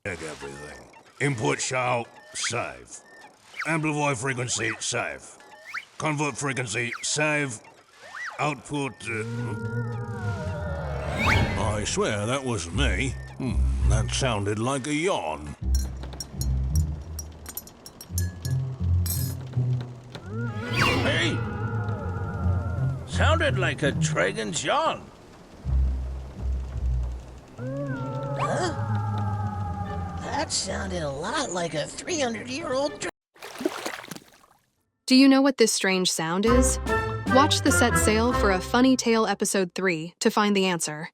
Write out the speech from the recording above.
check everything. Input shout, save. Amplify frequency, save. Convert frequency, save. Output, I swear that was me. That sounded like a yawn. Hey! Sounded like a dragon's yawn. That sounded a lot like a 300-year-old Do you know what this strange sound is? Watch the set sail for a Funny Tale Episode 3 to find the answer.